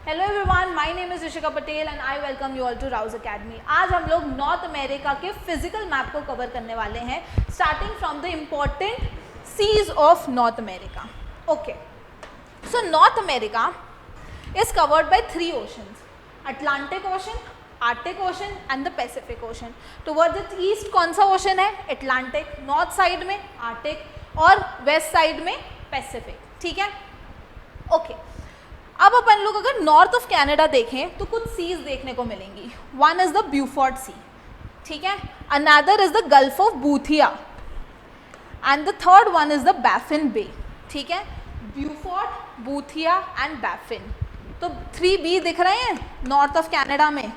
Hello everyone, my name is Rishika Patel and I welcome you all to Rau's academy. आज हम लोग North America के physical map को cover करने वाले हैं, starting from the important seas of North America. Okay, so North America is covered by 3 oceans, Atlantic Ocean, Arctic Ocean and the Pacific Ocean. Towards the east कौन सा ocean है? Atlantic, north side में Arctic और west side में Pacific. ठीक है, okay. अब अपन लोग अगर नॉर्थ ऑफ कनाडा देखें तो कुछ सीज देखने को मिलेंगी। One is the Beaufort Sea, ठीक है, another is the Gulf of Boothia and the third one is the Baffin Bay. ठीक है, ब्यूफोर्ट, बूथिया एंड बैफिन। तो 3B दिख रहे हैं नॉर्थ ऑफ कनाडा में।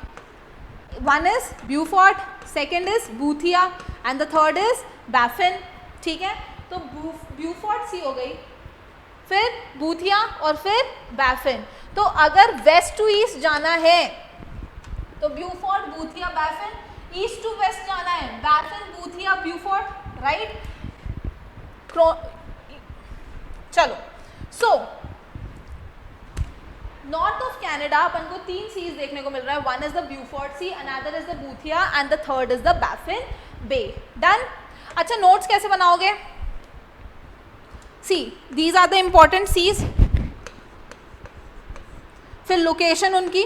One is Beaufort, second is Boothia and the third is Baffin. ठीक है, तो ब्यूफोर्ट सी हो गई, फिर बूथिया और फिर बैफिन। तो अगर वेस्ट टू ईस्ट जाना है तो Beaufort, Boothia, Baffin. East to west जाना है बैफिन, बूथिया, ब्यूफोर्ट, राइट। चलो, सो नॉर्थ ऑफ कनाडा अपन को 3 सीज देखने को मिल रहा है। One is the Beaufort Sea, another is the Boothia and the third is the Baffin Bay. Done. अच्छा, नोट्स कैसे बनाओगे? See, these are the important seas, फिर लोकेशन उनकी,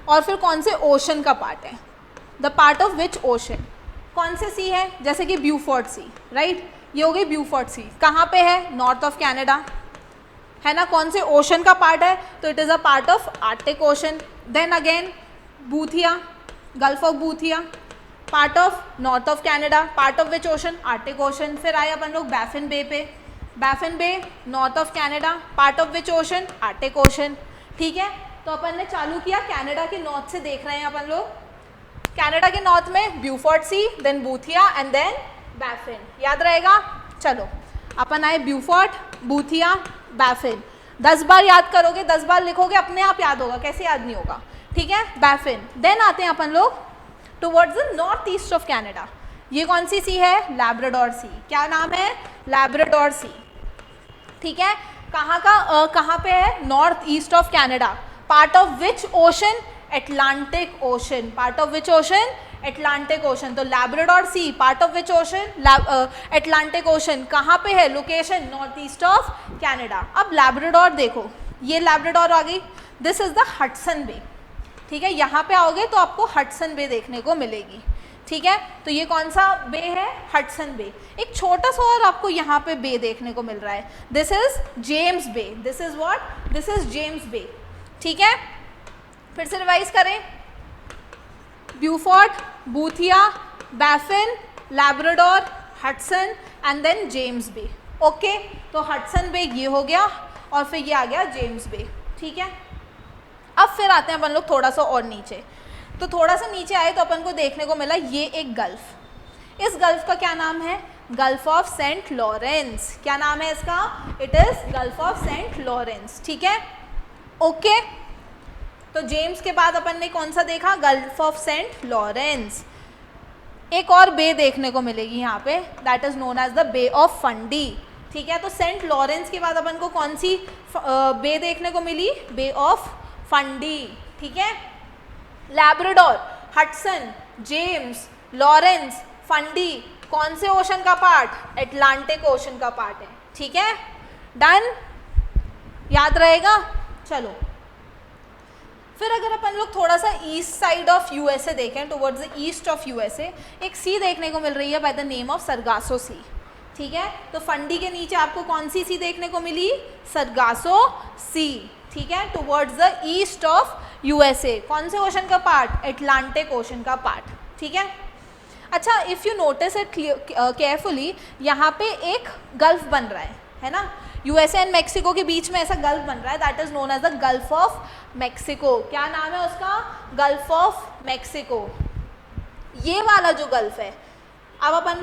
और फिर कौन से ओशन का पार्ट है, the part of which ocean. कौन से सी है? जैसे कि ब्यूफोर्ट सी, राइट। ये हो गई ब्यूफोर्ट सी, कहाँ पे है? नॉर्थ ऑफ कनाडा, है ना। कौन से ओशन का पार्ट है? तो it is a part of Arctic Ocean. Then again Boothia, Gulf of Boothia, part of north of Canada, part of which ocean? Arctic Ocean. फिर आए अपन लोग बैफिन बे पे, Baffin Bay north of Canada, part of which ocean? Arctic Ocean. ठीक है, तो अपन ने चालू किया कनाडा के नॉर्थ से, देख रहे हैं अपन लोग कनाडा के नॉर्थ में Beaufort Sea, then Boothia and then Baffin. याद रहेगा? चलो, अपन आए ब्यूफोर्ट, बूथिया, बैफिन। 10 बार याद करोगे, 10 बार लिखोगे, अपने आप याद होगा, कैसे याद नहीं होगा। ठीक है, बैफिन। देन आते हैं अपन लोग towards the north east of Canada. ये कौन सी सी है? Labrador Sea. क्या नाम है? Labrador Sea. ठीक है, कहाँ पे है? North east of Canada. Part of which ocean? Atlantic Ocean. Part of which ocean? Atlantic Ocean. तो Labrador Sea part of which ocean? Atlantic Ocean. कहाँ पे है? Location north east of Canada. अब लैब्राडोर देखो, ये लैब्राडोर आ गई, this is the Hudson Bay. ठीक है, यहाँ पे आओगे तो आपको हडसन बे देखने को मिलेगी। ठीक है, तो ये कौन सा बे है? Hudson Bay. एक छोटा सा और आपको यहाँ पे बे देखने को मिल रहा है, this is James Bay. This is what? This is James Bay. ठीक है, फिर से रिवाइज करें, Beaufort, Boothia, Baffin, Labrador, Hudson and then James Bay. Okay, तो हडसन बे ये हो गया और फिर ये आ गया जेम्स बे। ठीक है, अब फिर आते हैं अपन लोग थोड़ा सा और नीचे। तो थोड़ा सा नीचे आए तो अपन को देखने को मिला ये एक गल्फ। इस गल्फ का क्या नाम है? Gulf of Saint Lawrence. क्या नाम है इसका? It is Gulf of Saint Lawrence. ठीक है, ओके। तो जेम्स के बाद अपन ने कौन सा देखा? Gulf of Saint Lawrence. एक और बे देखने को मिलेगी यहाँ पे, that is known as the Bay of Fundy. ठीक है, तो सेंट लॉरेंस के बाद अपन को कौन सी बे देखने को मिली? बे ऑफ फंडी। ठीक है, Labrador, Hudson, James, Lawrence, Fundy, कौन से ओशन का पार्ट? अटलांटिक ओशन का पार्ट है। ठीक है, डन, याद रहेगा। चलो, फिर अगर अपन लोग थोड़ा सा ईस्ट साइड ऑफ यूएसए देखें, towards the east of USA, एक सी देखने को मिल रही है by the name of Sargasso Sea. ठीक है, तो फंडी के नीचे आपको कौन सी सी देखने को मिली? Sargasso Sea. ठीक है, towards the east of USA. कौन से ओशन का पार्ट? अटलांटिक ओशन का पार्ट। ठीक है, अच्छा, if you notice it carefully, यहाँ पे एक गल्फ बन रहा है ना, यूएसए एंड मेक्सिको के बीच में ऐसा गल्फ बन रहा है, that is known as the Gulf of Mexico. क्या नाम है उसका? Gulf of Mexico. ये वाला जो गल्फ है, अब अपन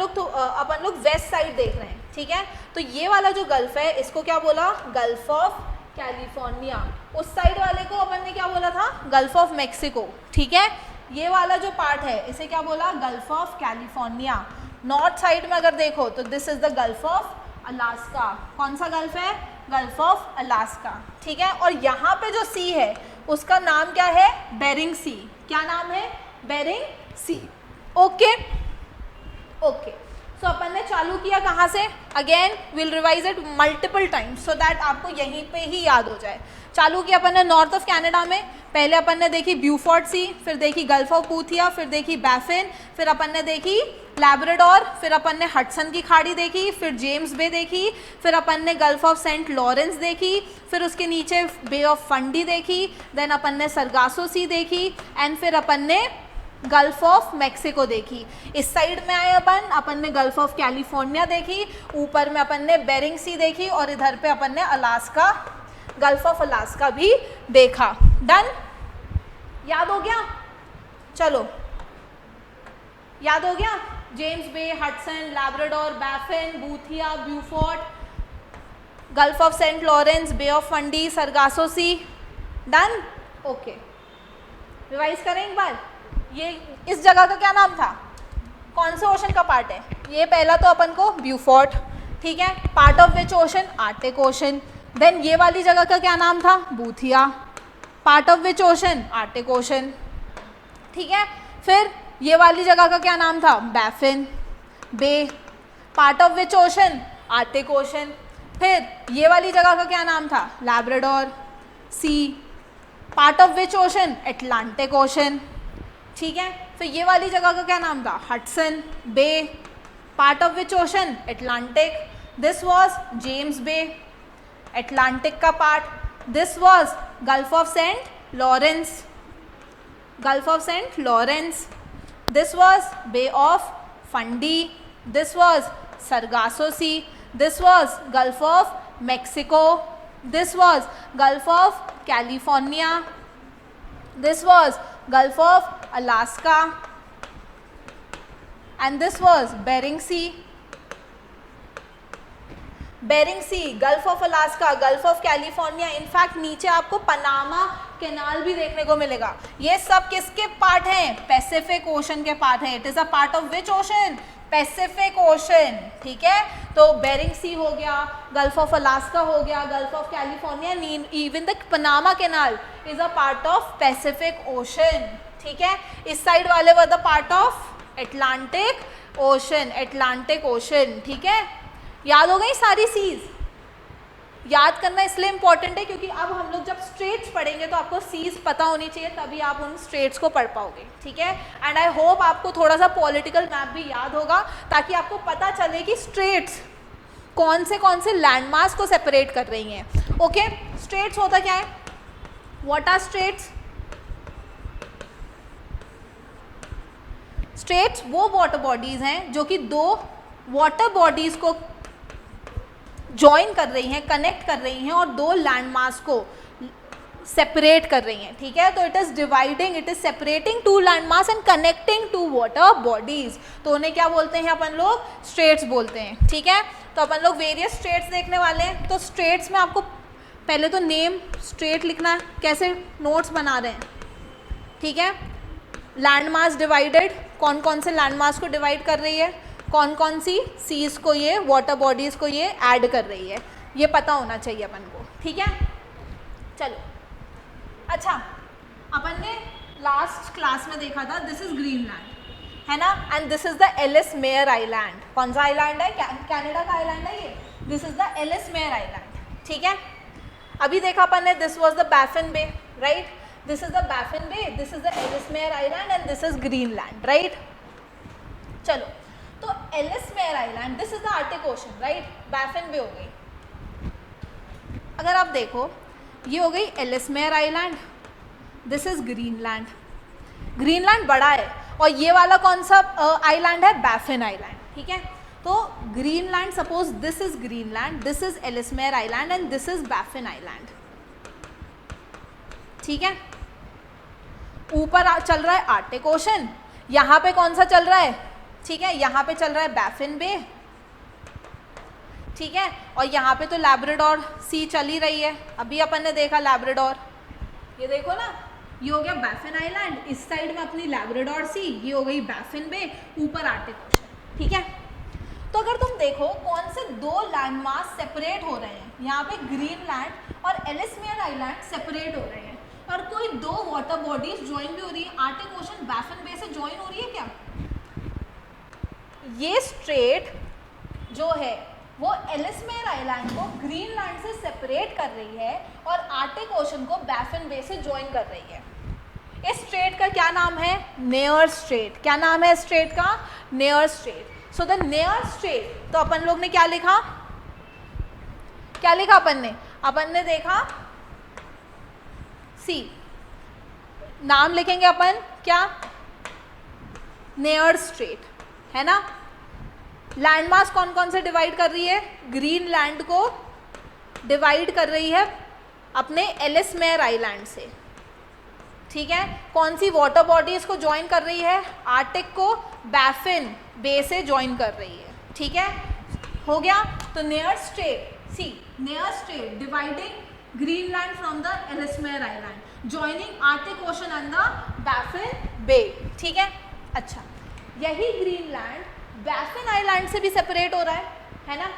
लोग वेस्ट साइड देख रहे हैं। ठीक है, तो ये वाला जो गल्फ है, इसको क्या बोला? Gulf of California. उस साइड वाले को अपन ने क्या बोला था? Gulf of Mexico. ठीक है, ये वाला जो पार्ट है इसे क्या बोला? Gulf of California. North side में अगर देखो तो this is the Gulf of Alaska. कौन सा गल्फ है? गल्फ ऑफ अलास्का, ठीक है। और यहाँ पे जो सी है उसका नाम क्या है, बेरिंग सी। क्या नाम है, बेरिंग सी। ओके ओके, सो अपन ने चालू किया कहाँ से, again will revise it multiple times so that आपको यहीं पे ही याद हो जाए। चालू किया अपन ने नॉर्थ ऑफ कनाडा में, पहले अपन ने देखी ब्यूफोर्ट सी, फिर देखी गल्फ ऑफ बूथिया, फिर देखी बैफिन, फिर अपन ने देखी लैब्राडोर, फिर अपन ने हडसन की खाड़ी देखी, फिर जेम्स बे देखी, फिर अपन ने गल्फ ऑफ सेंट लॉरेंस देखी, फिर उसके नीचे बे ऑफ फंडी देखी, देन अपन ने सरगासो सी देखी, एंड फिर अपन ने गल्फ ऑफ मैक्सिको देखी। इस साइड में आए अपन ने गल्फ ऑफ कैलिफोर्निया देखी, ऊपर में अपन ने बेरिंग सी देखी, और इधर पे अपन ने अलास्का, गल्फ ऑफ अलास्का भी देखा। डन, याद हो गया, चलो याद हो गया, James Bay, Hudson, Labrador, Baffin, Boothia, Beaufort, Gulf of Saint Lawrence, Bay of Fundy, Sargasso Sea. Done, okay, revise करें एक बार। ये इस जगह का क्या नाम था, कौन से ओशन का पार्ट है, ये पहला तो अपन को ब्यूफोर्ट, ठीक है, part of which ocean, Arctic Ocean. Then ये वाली जगह का क्या नाम था, Boothia, part of which ocean, Arctic Ocean, ठीक है। फिर ये वाली जगह का क्या नाम था, Baffin Bay, part of which ocean, Arctic Ocean. फिर ये वाली जगह का क्या नाम था, Labrador Sea, part of which ocean, Atlantic Ocean, ठीक है। फिर ये वाली जगह का क्या नाम था, Hudson Bay, part of which ocean, Atlantic. This was James Bay, Atlantic का part. This was Gulf of Saint Lawrence, Gulf of Saint Lawrence. This was Bay of Fundy, this was Sargasso Sea, this was Gulf of Mexico, this was Gulf of California, this was Gulf of Alaska, and this was Bering Sea. Bering Sea, Gulf of Alaska, Gulf of California, in fact नीचे आपको Panama canal भी देखने को मिलेगा। ये सब किसके part हैं, पैसिफिक ओशन के पार्ट हैं। It is a part of which ocean, Pacific ocean, ठीक है। तो बेरिंग सी हो गया, गल्फ ऑफ अलास्का हो गया, gulf of California, even the Panama canal is a part of Pacific ocean, ठीक है। इस साइड वाले were the part of Atlantic ocean, Atlantic Ocean, ठीक है। याद हो गई सारी सीज, याद करना इसलिए इंपॉर्टेंट है क्योंकि अब हम लोग जब स्ट्रेट्स पढ़ेंगे तो आपको सीज पता होनी चाहिए, तभी आप उन स्ट्रेट्स को पढ़ पाओगे, ठीक है। एंड आई होप आपको थोड़ा सा पॉलिटिकल मैप भी याद होगा ताकि आपको पता चले कि स्ट्रेट्स कौन से लैंडमार्क्स को सेपरेट कर रही हैं। ओके, स्ट्रेट्स होता क्या है, व्हाट आर स्ट्रेट्स? स्ट्रेट्स वो वाटर बॉडीज हैं जो कि दो वाटर बॉडीज को ज्वाइन कर रही हैं, कनेक्ट कर रही हैं और दो लैंडमास को सेपरेट कर रही हैं, ठीक है। तो it is dividing, it is separating two landmass and connecting two water bodies, तो उन्हें क्या बोलते हैं अपन लोग, स्ट्रेट्स बोलते हैं, ठीक है। तो अपन लोग वेरियस स्ट्रेट्स देखने वाले हैं। तो स्ट्रेट्स में आपको पहले तो नेम स्ट्रेट लिखना है, कैसे नोट्स बना रहे हैं, ठीक है। लैंडमास डिवाइडेड, कौन कौन से लैंडमास को डिवाइड कर रही है, कौन कौन सी सीज को ये वाटर बॉडीज़ को ये ऐड कर रही है, ये पता होना चाहिए अपन को, ठीक है। चलो, अच्छा, अपन ने लास्ट क्लास में देखा था दिस इज ग्रीनलैंड, है ना, and this is the Ellesmere Island. कौन सा आइलैंड है, कनाडा का आइलैंड है ये, this is the Ellesmere Island, ठीक है। अभी देखा अपन ने this was the Baffin Bay, right, this is the Baffin Bay, this is the Ellesmere Island and this is Greenland, right. चलो, तो Ellesmere Island, this is the Arctic Ocean, right, Baffin Bay हो गई। अगर आप देखो, ये हो गई Ellesmere Island, this is Greenland. Greenland बड़ा है और ये वाला कौन सा आइलैंड है, बैफिन आइलैंड, ठीक है। तो Greenland, suppose this is Greenland, this is Ellesmere Island and this is Baffin Island, ठीक है। ऊपर चल रहा है आर्टिक ओशन, यहाँ पे कौन सा चल रहा है, ठीक है, यहाँ पे चल रहा है बैफिन बे, ठीक है, और यहाँ पे तो लैब्राडोर सी चल ही रही है। अभी अपन ने देखा लैब्राडोर, ये देखो ना, ये हो गया बैफिन आइलैंड, इस साइड में अपनी लैब्राडोर सी, ये हो गई बैफिन बे, ऊपर आर्टिक ओशन, ठीक है। तो अगर तुम देखो कौन से दो लैंड मास सेपरेट हो रहे हैं, यहाँ पे ग्रीनलैंड और एलिसमेयर आइलैंड सेपरेट हो रहे हैं, और कोई दो वाटर बॉडीज ज्वाइन भी हो रही है, आर्टिक ओशन बैफिन बे से ज्वाइन हो रही है क्या? ये स्ट्रेट जो है वो एलिसमेयर आइलैंड को ग्रीनलैंड से सेपरेट कर रही है और आर्टिक ओशन को बैफिन बे से ज्वाइन कर रही है। इस स्ट्रेट का क्या नाम है? Near straight. क्या नाम है स्ट्रेट का? Near straight. So the near straight, तो अपन लोग ने क्या लिखा? क्या लिखा अपन ने देखा सी, नाम लिखेंगे अपन क्या? नेयर स्ट्रेट, है ना। लैंडमास कौन कौन से डिवाइड कर रही है? ग्रीनलैंड को डिवाइड कर रही है अपने एलिसमेयर आइलैंड से, ठीक है। कौन सी वाटर बॉडी इसको ज्वाइन कर रही है? आर्टिक को बैफिन बे से ज्वाइन कर रही है, ठीक है। हो गया। तो Nares Strait, see Nares Strait dividing Greenland from the Ellesmere Island, joining Arctic Ocean and the Baffin Bay, ठीक है। अच्छा, यही ग्रीनलैंड बैफिन आइलैंड से भी सेपरेट हो रहा है ना।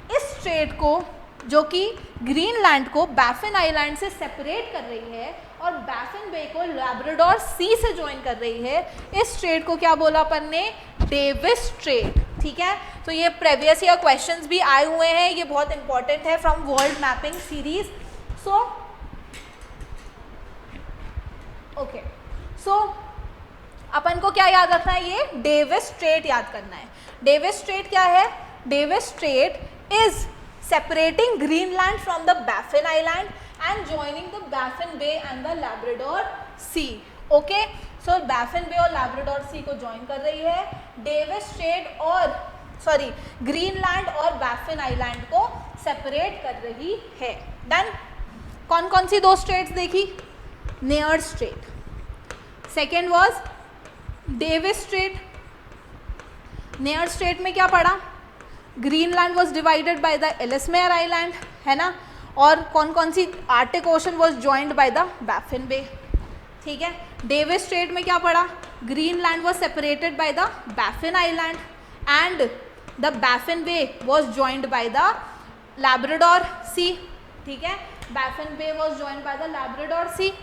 इस स्ट्रेट को, जो कि ग्रीनलैंड को बैफिन आइलैंड से सेपरेट कर रही है और बैफिन बे को लैब्राडोर सी से ज्वाइन कर रही है, इस स्ट्रेट को क्या बोला अपन ने? डेविस स्ट्रेट, ठीक है। तो ये प्रीवियस ईयर क्वेश्चंस भी आए हुए हैं, ये बहुत इंपॉर्टेंट है फ्रॉम वर्ल्ड मैपिंग सीरीज। सो अपन को क्या याद रखना है? ये डेविस स्ट्रेट याद करना है। डेविस स्ट्रेट क्या है? Davis straight is separating Greenland from the Baffin Island and joining the Baffin Bay and the Labrador Sea. Okay, so Baffin Bay और Labrador Sea को join कर रही है, Davis Strait और Greenland और Baffin Island को separate कर रही है। Done? कौन कौन सी दो states देखी? Near Strait, second was Davis Strait। Near Strait में क्या पढ़ा? Greenland was divided by the Ellesmere Island, है ना। और कौन कौन सी? Arctic Ocean was joined by the Baffin Bay, ठीक है। डेविस स्ट्रेट में क्या पढ़ा? Greenland was separated by the Baffin Island and the Baffin Bay was joined by the Labrador Sea, ठीक है। Baffin Bay was joined by the Labrador Sea.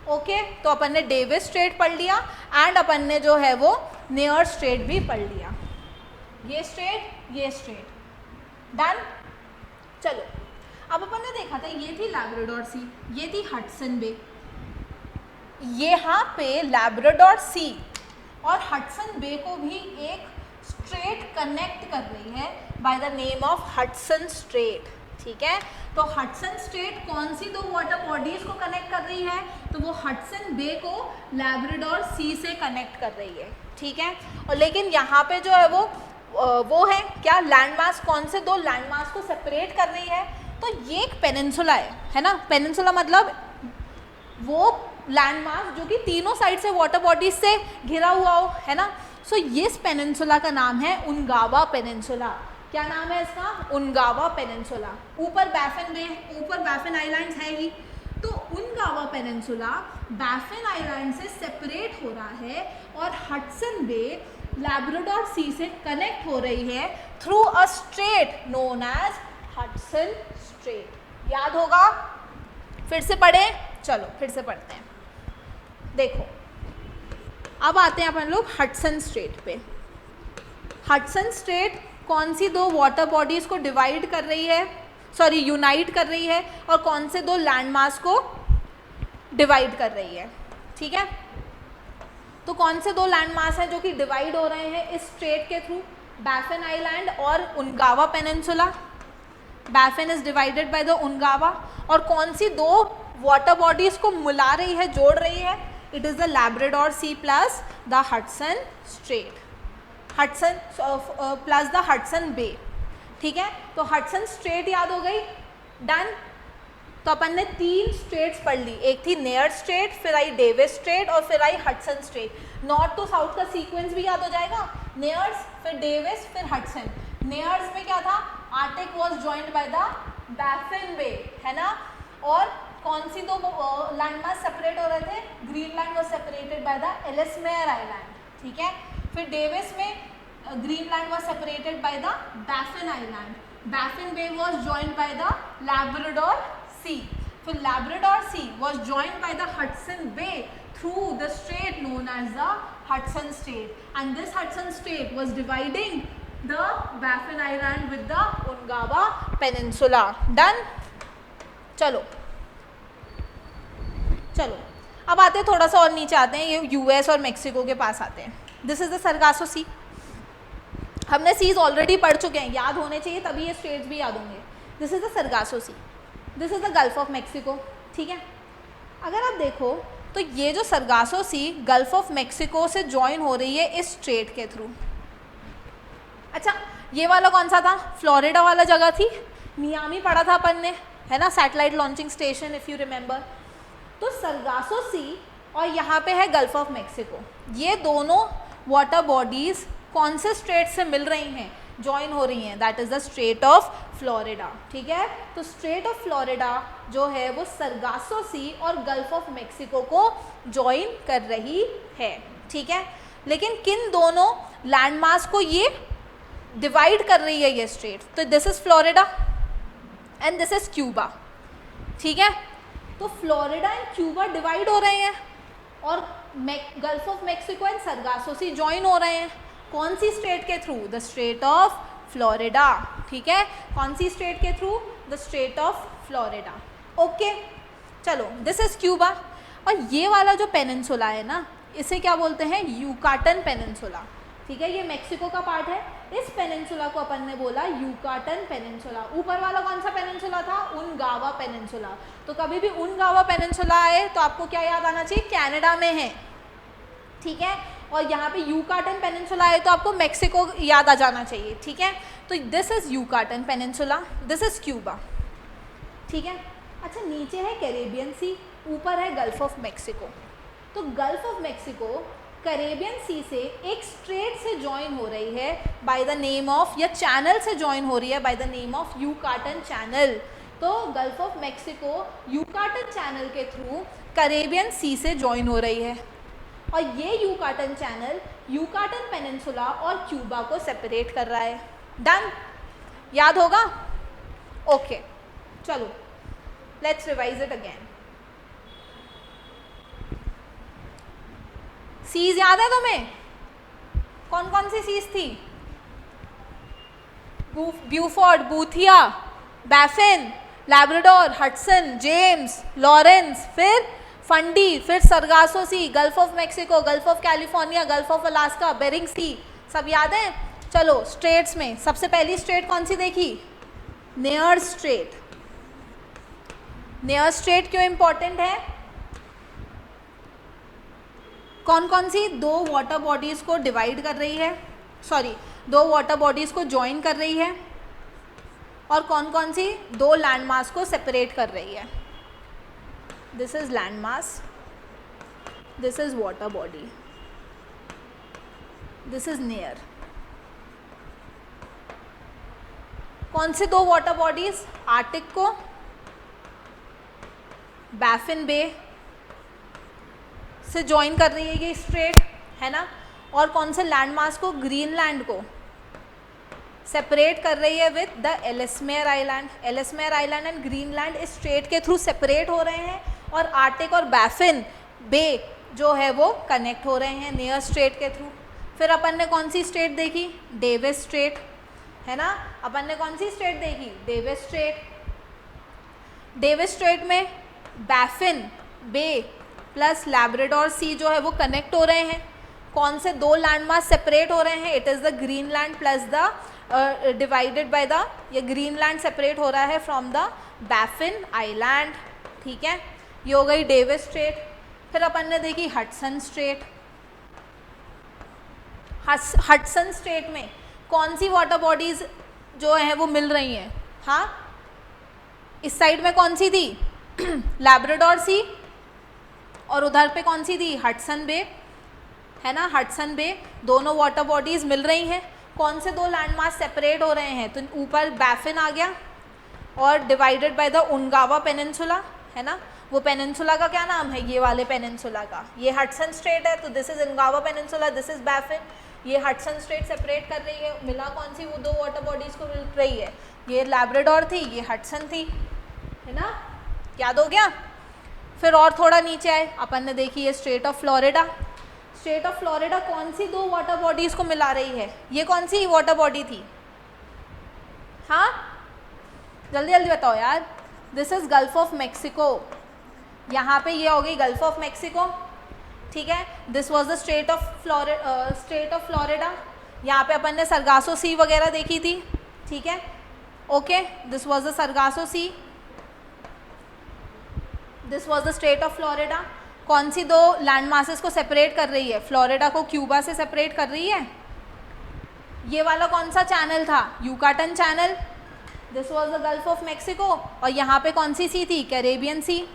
Okay, तो अपन ने डेविस स्ट्रेट पढ़ लिया एंड अपन ने जो है वो नेयर स्ट्रेट भी पढ़ लिया। ये स्ट्रेट, ये स्ट्रेट, डन। चलो, अब अपन ने देखा था ये थी लैब्राडोर सी, ये थी हडसन बे। यहाँ पे लैब्राडोर सी और हडसन बे को भी एक स्ट्रेट कनेक्ट कर रही है by the name of Hudson straight, ठीक है। तो हडसन स्ट्रेट कौन सी दो वाटर बॉडीज को कनेक्ट कर रही है? तो वो हडसन बे को लैब्राडोर सी से कनेक्ट कर रही है, ठीक है। और लेकिन यहाँ पे जो है वो है क्या? लैंडमास कौन से दो लैंडमास को सेपरेट कर रही है? तो ये एक पेनिनसुला है ना। पेनिनसुला मतलब वो लैंडमास जो कि तीनों साइड से वाटर बॉडीज से घिरा हुआ हो, है ना। सो ये इस पेनिनसुला का नाम है उनगावा पेनिनसुला। क्या नाम है इसका? उनगावा पेनिनसुला। ऊपर बैफिन बे, ऊपर बैफिन आइलैंड्स है ही, तो उनगावा पेनिनसुला बैफिन आइलैंड से सेपरेट हो रहा है और हडसन बे लैब्राडोर सी से कनेक्ट हो रही है through a strait known as Hudson Strait. याद होगा? फिर से पढ़ें? चलो फिर से पढ़ते हैं। देखो, अब आते हैं अपन लोग हडसन स्ट्रेट पे। हडसन स्ट्रेट कौन सी दो वाटर बॉडीज को डिवाइड कर रही है, यूनाइट कर रही है, और कौन से दो लैंडमास को डिवाइड कर रही है, ठीक है। तो कौन से दो लैंडमास हैं जो कि डिवाइड हो रहे हैं इस स्ट्रेट के थ्रू? बैफिन आइलैंड और Ungava Peninsula. Baffin is divided by the Ungava. और कौन सी दो वाटर बॉडीज को मिला रही है, जोड़ रही है? It is the Labrador Sea plus the Hudson Strait, Hudson plus the Hudson Bay, ठीक है। तो हडसन स्ट्रेट याद हो गई, डन। तो अपन ने तीन स्ट्रेट्स पढ़ ली, एक थी नेयर स्ट्रेट, फिर आई डेविस स्ट्रेट और फिर आई Hudson Strait. North to south का सीक्वेंस भी याद हो जाएगा, नेयर्स फिर डेविस फिर हडसन। नेयर्स में क्या था? Arctic was joined by the Baffin Bay, है ना। और कौन सी दो लैंडमास सेपरेट हो रहे थे? Greenland was separated by the Ellesmere Island, ठीक है। फिर डेविस में Greenland was separated by the Baffin Island. Baffin Bay was joined by the Labrador Sea. So Labrador Sea was joined by the Hudson Bay through the strait known as the Hudson Strait, and this Hudson Strait was dividing the Baffin Island with the Ungava Peninsula. Done? चलो चलो अब आते हैं थोड़ा सा और नीचे आते हैं, ये यूएस और मेक्सिको के पास आते हैं. दिस इज द सरगासो सी. हमने सीज ऑलरेडी पढ़ चुके हैं, याद होने चाहिए तभी ये स्टेट्स भी याद होंगे. This is the Sargasso Sea, this is the Gulf of Mexico. ठीक है, अगर आप देखो तो ये जो Sargasso Sea Gulf of Mexico से ज्वाइन हो रही है इस स्ट्रेट के थ्रू. अच्छा, ये वाला कौन सा था? फ्लोरिडा वाला जगह थी, मियामी पढ़ा था अपन ने, है ना, satellite launching station if you remember. तो सरगासो सी और यहाँ पे है गल्फ ऑफ मेक्सिको. ये दोनों वाटर बॉडीज़ कौन से स्ट्रेट से मिल रही हैं, ज्वाइन हो रही हैं? That is the Strait of Florida. ठीक है, तो स्ट्रेट ऑफ फ्लोरिडा जो है वो सरगासो सी और गल्फ ऑफ मेक्सिको को ज्वाइन कर रही है. ठीक है, लेकिन किन दोनों लैंडमास को ये डिवाइड कर रही है ये स्ट्रेट? तो this is Florida and this is Cuba. ठीक है, तो फ्लोरिडा एंड क्यूबा डिवाइड हो रहे हैं और Gulf of Mexico and Sargasso Sea join हो रहे हैं. कौन सी स्ट्रेट के through? The Strait of Florida. ठीक है, कौन सी स्ट्रेट के through? The Strait of Florida. Okay, चलो दिस इज क्यूबा. और ये वाला जो पेनिनसुला है ना, इसे क्या बोलते हैं? Yucatan peninsula. ठीक है, ये मेक्सिको का पार्ट है. इस पेनिनसुला को अपन ने बोला यूकाटन पेनिनसुला. ऊपर वाला कौन सा पेनिनसुला था? उनगावा पेनिनसुला. तो कभी भी उनगावा पेनिनसुला आए तो आपको क्या याद आना चाहिए? कनाडा में है. ठीक है, और यहाँ पे यूकाटन पेनिनसुला आए तो आपको मेक्सिको याद आ जाना चाहिए. ठीक है, तो this is Yucatan Peninsula, this is Cuba. ठीक है, अच्छा नीचे है कैरेबियन सी, ऊपर है गल्फ ऑफ मेक्सिको. तो Gulf of Mexico Caribbean Sea से एक स्ट्रेट से ज्वाइन हो रही है बाय द नेम ऑफ, या चैनल से ज्वाइन हो रही है by the name of Yucatan Channel. तो Gulf of Mexico Yucatan Channel के थ्रू कैरेबियन सी से ज्वाइन हो रही है और ये यूकाटन चैनल यूकाटन पेनिनसुला और क्यूबा को सेपरेट कर रहा है. डन? याद होगा? ओके, चलो let's revise it again. Seas याद है तुम्हें? कौन कौन सी सीज थी? Beaufort, Boothia, Baffin, Labrador, Hudson, James, Lawrence, फिर फंडी, फिर Sargasso Sea, Gulf of Mexico, Gulf of California, Gulf of Alaska, Bering Sea. सब याद है? चलो स्ट्रेट्स में सबसे पहली स्ट्रेट कौन सी देखी? Near straight. नेयर स्ट्रेट क्यों इंपॉर्टेंट है? कौन कौन सी दो वाटर बॉडीज़ को डिवाइड कर रही है, सॉरी दो वाटर बॉडीज़ को ज्वाइन कर रही है, और कौन कौन सी दो लैंड मास को सेपरेट कर रही है? This is land mass, this is water body, this is near. कौन से दो वाटर बॉडीज? आर्टिक को बैफिन बे से ज्वाइन कर रही है ये स्ट्रेट, है ना, और कौन से लैंड मास को? ग्रीनलैंड को सेपरेट कर रही है with the Ellesmere Island. Ellesmere Island and Greenland इस स्ट्रेट के थ्रू सेपरेट हो रहे हैं और आर्टिक और बैफिन बे जो है वो कनेक्ट हो रहे हैं नियर स्ट्रेट के थ्रू. फिर अपन ने कौन सी स्ट्रेट देखी? डेविस स्ट्रेट, है ना. अपन ने कौन सी स्ट्रेट देखी? Davis Strait. डेविस स्ट्रेट में बैफिन बे प्लस लैब्राडोर सी जो है वो कनेक्ट हो रहे हैं. कौन से दो लैंडमास सेपरेट हो रहे हैं? It is the Greenland plus the divided by the, ये ग्रीनलैंड सेपरेट हो रहा है फ्रॉम द बैफिन आइलैंड. ठीक है, ये हो गई डेविस स्ट्रेट. फिर अपन ने देखी हडसन स्ट्रेट. हडसन स्ट्रेट में कौन सी वाटर बॉडीज़ जो हैं वो मिल रही हैं? हाँ, इस साइड में कौन सी थी? लैब्राडोर सी, और उधर पे कौन सी थी? हडसन बे, है ना. हडसन बे, दोनों वाटर बॉडीज़ मिल रही हैं. कौन से दो लैंड मास सेपरेट हो रहे हैं? तो ऊपर बैफिन आ गया और डिवाइडेड बाय द उनगावा पेनिनसुला, है ना. वो पेनिनसुला का क्या नाम है? ये वाले पेनिनसुला का, ये हडसन स्ट्रेट है तो this is Ungava Peninsula, this is Baffin. ये हडसन स्ट्रेट सेपरेट कर रही है, मिला कौन सी, वो दो वाटर बॉडीज को मिल रही है, ये लैब्राडोर थी, ये हडसन थी, है ना, याद हो गया। फिर और थोड़ा नीचे आए, अपन ने देखी ये straight of Florida. Straight of Florida कौन सी दो वाटर बॉडीज को मिला रही है, ये कौन सी वाटर बॉडी थी, हाँ जल्दी जल्दी बताओ यार। This is Gulf of Mexico, यहाँ पे ये हो गई गल्फ ऑफ मैक्सिको, ठीक है। This was the Strait of Florida, यहाँ पे अपन ने सरगासो सी वगैरह देखी थी, ठीक है, okay. This was the Sargasso Sea, this was the Strait of Florida. कौन सी दो लैंड मासेस को सेपरेट कर रही है, फ्लोरिडा को क्यूबा से सेपरेट कर रही है। ये वाला कौन सा चैनल था, Yucatan channel, this was the Gulf of Mexico. और यहाँ पे कौन सी सी थी, कैरेबियन सी।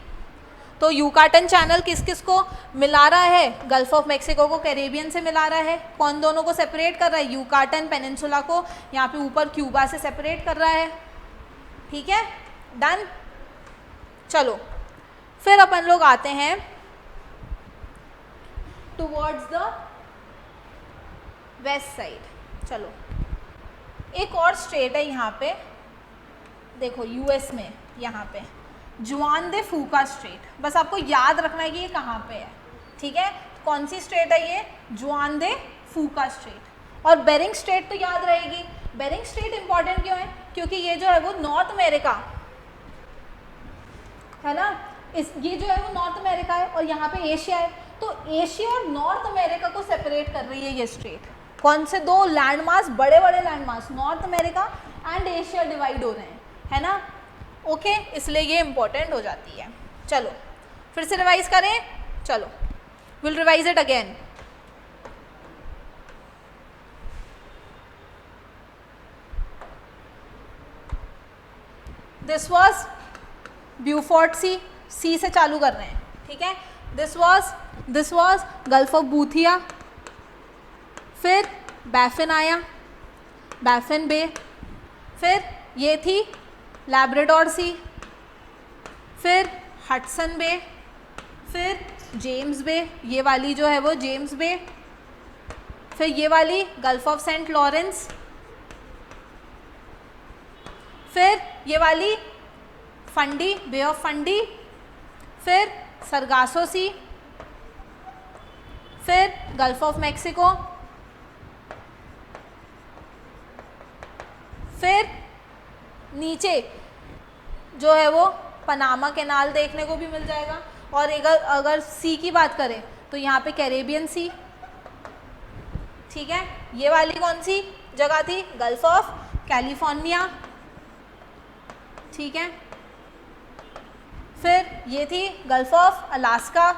तो यूकाटन चैनल किस किस को मिला रहा है, गल्फ ऑफ मैक्सिको को कैरेबियन से मिला रहा है। कौन दोनों को सेपरेट कर रहा है, यूकाटन पेनिनसुला को यहाँ पे ऊपर क्यूबा से सेपरेट कर रहा है, ठीक है, डन। चलो फिर अपन लोग आते हैं टुवर्ड्स द वेस्ट साइड। चलो एक और स्टेट है यहाँ पे, देखो यूएस में, यहाँ पे जुआन दे फूका स्ट्रेट, बस आपको याद रखना है कि ये कहाँ पे है, ठीक है। कौन सी स्ट्रेट है ये, जुआन दे फूका स्ट्रेट। और बेरिंग स्ट्रेट तो याद रहेगी। बेरिंग स्ट्रेट इंपॉर्टेंट क्यों है, क्योंकि ये जो है वो नॉर्थ अमेरिका है ना, ये जो है वो नॉर्थ अमेरिका है और यहाँ पे एशिया है, तो एशिया और नॉर्थ अमेरिका को सेपरेट कर रही है ये स्ट्रेट। कौन से दो लैंडमास, बड़े बड़े landmass, north America and Asia divide हो रहे हैं, है ना, ओके, इसलिए ये इंपॉर्टेंट हो जाती है। चलो फिर से रिवाइज करें, चलो will revise it again. This was Beaufort Sea से चालू कर रहे हैं, ठीक है। This was Gulf of Boothia, फिर बैफिन आया, बैफिन बे, फिर ये थी लैब्राडोर सी, फिर हडसन बे, फिर जेम्स बे, ये वाली जो है वो जेम्स बे, फिर ये वाली गल्फ ऑफ सेंट लॉरेंस, फिर ये वाली फंडी, बे ऑफ फंडी, फिर सरगासो सी, फिर गल्फ ऑफ मैक्सिको, फिर नीचे जो है वो पनामा कैनाल देखने को भी मिल जाएगा। और अगर सी की बात करें तो यहाँ पे कैरेबियन सी, ठीक है। ये वाली कौन सी जगह थी, गल्फ ऑफ कैलिफोर्निया, ठीक है। फिर ये थी Gulf of Alaska,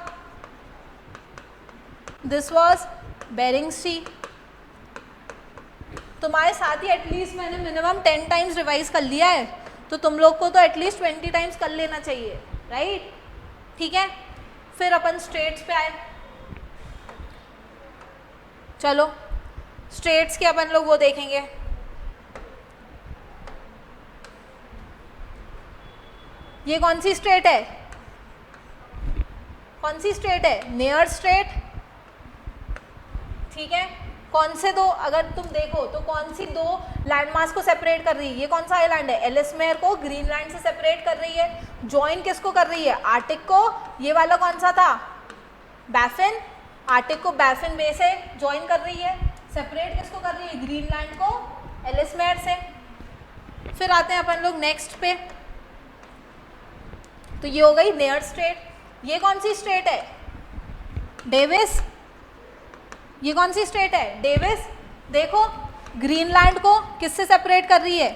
this was Bering Sea. तुम्हारे साथ ही एटलीस्ट मैंने मिनिमम 10 टाइम्स रिवाइज कर लिया है, तो तुम लोग को तो एटलीस्ट 20 टाइम्स कर लेना चाहिए, राइट, ठीक है। फिर अपन स्ट्रेट्स पे आए, चलो स्ट्रेट्स के अपन लोग वो देखेंगे। ये कौन सी स्ट्रेट है, कौन सी स्ट्रेट है, नेयर स्ट्रेट, ठीक है। कौन से दो, अगर तुम देखो तो कौन सी दो लैंडमास को सेपरेट कर रही है, ये कौन सा आइलैंड है, एलिसमेयर को ग्रीनलैंड से सेपरेट कर रही है। ज्वाइन किसको कर रही है, आर्टिक को, ये वाला कौन सा था, बैफिन, आर्टिक को बैफिन बे से ज्वाइन कर रही है। सेपरेट किसको कर रही है, ग्रीनलैंड को एलिसमेयर से। फिर आते हैं अपन लोग नेक्स्ट पे, तो ये हो गई नेयर स्ट्रेट। ये कौन सी स्ट्रेट है, डेविस, ये कौन सी स्टेट है, डेविस। देखो ग्रीनलैंड को किससे सेपरेट कर रही है,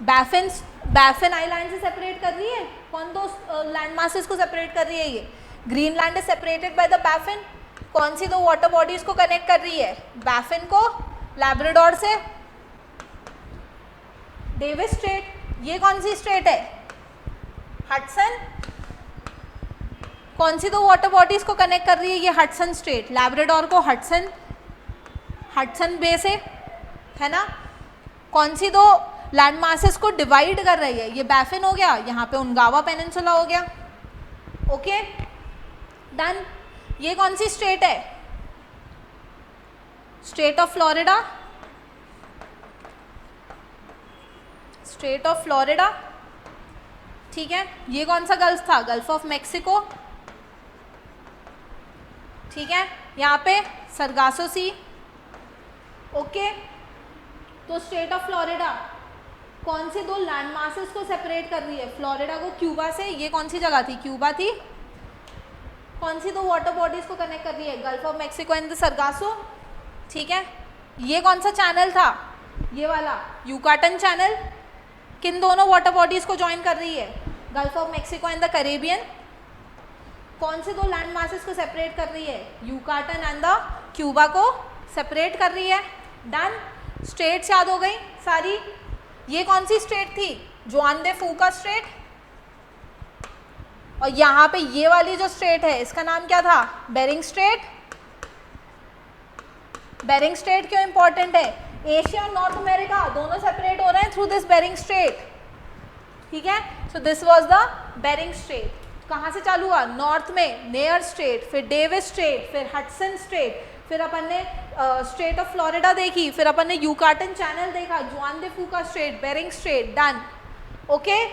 बैफिन आइलैंड से सेपरेट कर रही है। कौन दो लैंड मासेस को सेपरेट कर रही है, ये Greenland is separated by the Baffin. कौन सी दो वाटर बॉडीज को कनेक्ट कर रही है, बैफिन को लैब्राडोर से, डेविस स्ट्रेट। ये कौन सी स्ट्रेट है, हडसन। कौन सी दो वाटर बॉडीज को कनेक्ट कर रही है, ये हडसन स्ट्रेट, लैब्राडोर को हडसन बे से, है ना। कौन सी दो लैंड मासेस को डिवाइड कर रही है, ये बैफिन हो गया, यहाँ पे उनगावा पेनिनसुला हो गया, ओके डन। ये कौन सी स्ट्रेट है, state of Florida, state of Florida, ठीक है। ये कौन सा गल्फ था? गल्फ ऑफ मैक्सिको, ठीक है। यहाँ पे सरगासो सी, ओके। तो स्टेट ऑफ फ्लोरिडा कौन से दो लैंड मासेस को सेपरेट कर रही है? फ्लोरिडा को क्यूबा से, ये कौन सी जगह थी? क्यूबा थी। कौन सी दो वाटर बॉडीज को कनेक्ट कर रही है? Gulf of Mexico and the Sargasso, ठीक है। ये कौन सा चैनल था? ये वाला यूकाटन चैनल। किन दोनों वाटर बॉडीज को ज्वाइन कर रही है? Gulf of Mexico and the Caribbean. कौन से दो लैंड मासेस को सेपरेट कर रही है? यूकाटन एंड द क्यूबा को सेपरेट कर रही है। डन। स्टेट्स याद हो गई सारी। ये कौन सी स्टेट थी? जुआन दे फूका स्टेट। और यहाँ पे ये वाली जो स्टेट है इसका नाम क्या था? Bering strait. बेरिंग स्ट्रेट क्यों इंपॉर्टेंट है? एशिया और नॉर्थ अमेरिका दोनों सेपरेट हो रहे हैं थ्रू दिस बेरिंग स्ट्रेट, ठीक है। So this was the Bering strait. कहाँ से चालू हुआ? नॉर्थ में नेयर स्ट्रेट, फिर डेविस स्ट्रेट, फिर हडसन स्ट्रेट, फिर अपन ने स्ट्रेट ऑफ फ्लोरिडा देखी, फिर अपन ने यूकाटन चैनल देखा, Juan de Fuca Strait, Bering Strait. Done, okay.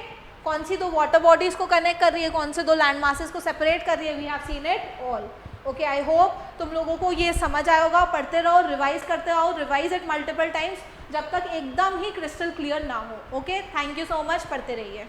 कौन सी दो वाटर बॉडीज को कनेक्ट कर रही है? कौन से दो लैंड मासेस को सेपरेट कर रही है? We have seen it all, okay. I hope तुम लोगों को ये समझ आया होगा। पढ़ते रहो, रिवाइज करते रहो, रिवाइज इट मल्टीपल टाइम्स जब तक एकदम ही क्रिस्टल क्लियर ना हो, okay. Thank you so much, पढ़ते रहिए।